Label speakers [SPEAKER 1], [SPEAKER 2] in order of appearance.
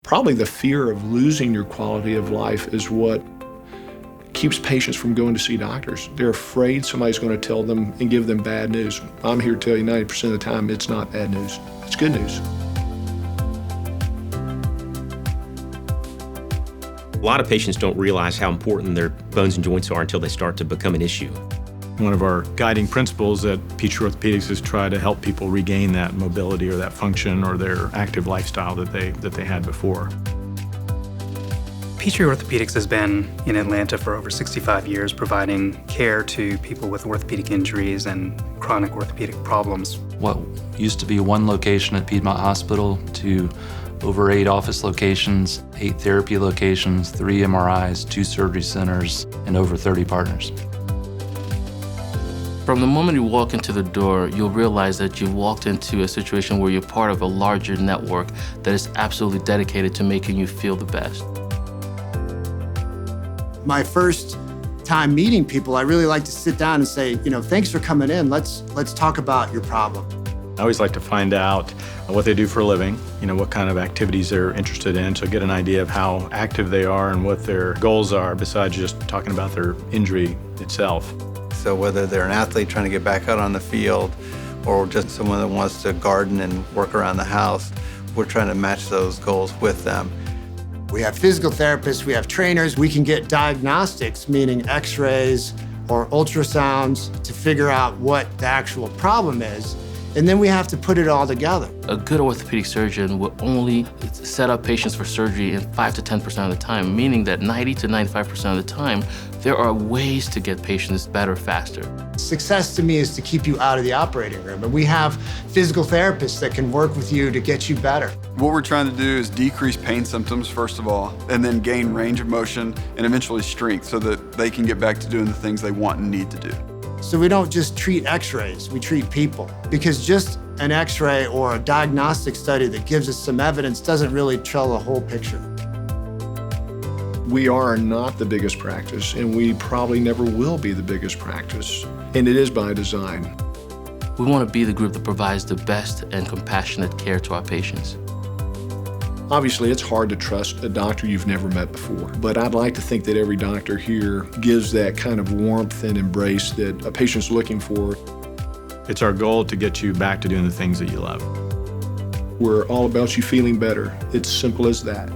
[SPEAKER 1] Probably the fear of losing your quality of life is what keeps patients from going to see doctors. They're afraid somebody's going to tell them and give them bad news. I'm here to tell you 90% of the time it's not bad news. It's good news.
[SPEAKER 2] A lot of patients don't realize how important their bones and joints are until they start to become an issue.
[SPEAKER 3] One of our guiding principles at Peachtree Orthopedics is try to help people regain that mobility or that function or their active lifestyle that they had before.
[SPEAKER 4] Peachtree Orthopedics has been in Atlanta for over 65 years, providing care to people with orthopedic injuries and chronic orthopedic problems.
[SPEAKER 5] What used to be one location at Piedmont Hospital to over 8 office locations, 8 therapy locations, 3 MRIs, 2 surgery centers, and over 30 partners.
[SPEAKER 6] From the moment you walk into the door, you'll realize that you've walked into a situation where you're part of a larger network that is absolutely dedicated to making you feel the best.
[SPEAKER 7] My first time meeting people, I really like to sit down and say, thanks for coming in. Let's talk about your problem.
[SPEAKER 3] I always like to find out what they do for a living, what kind of activities they're interested in, so get an idea of how active they are and what their goals are, besides just talking about their injury itself.
[SPEAKER 8] So whether they're an athlete trying to get back out on the field or just someone that wants to garden and work around the house, we're trying to match those goals with them.
[SPEAKER 7] We have physical therapists, we have trainers. We can get diagnostics, meaning x-rays or ultrasounds, to figure out what the actual problem is. And then we have to put it all together.
[SPEAKER 6] A good orthopedic surgeon will only set up patients for surgery in 5 to 10% of the time, meaning that 90 to 95% of the time, there are ways to get patients better faster.
[SPEAKER 7] Success to me is to keep you out of the operating room. And we have physical therapists that can work with you to get you better.
[SPEAKER 9] What we're trying to do is decrease pain symptoms, first of all, and then gain range of motion and eventually strength so that they can get back to doing the things they want and need to do.
[SPEAKER 7] So we don't just treat x-rays, we treat people. Because just an x-ray or a diagnostic study that gives us some evidence doesn't really tell the whole picture.
[SPEAKER 1] We are not the biggest practice, and we probably never will be the biggest practice. And it is by design.
[SPEAKER 6] We want to be the group that provides the best and compassionate care to our patients.
[SPEAKER 1] Obviously, it's hard to trust a doctor you've never met before, but I'd like to think that every doctor here gives that kind of warmth and embrace that a patient's looking for.
[SPEAKER 3] It's our goal to get you back to doing the things that you love.
[SPEAKER 1] We're all about you feeling better. It's simple as that.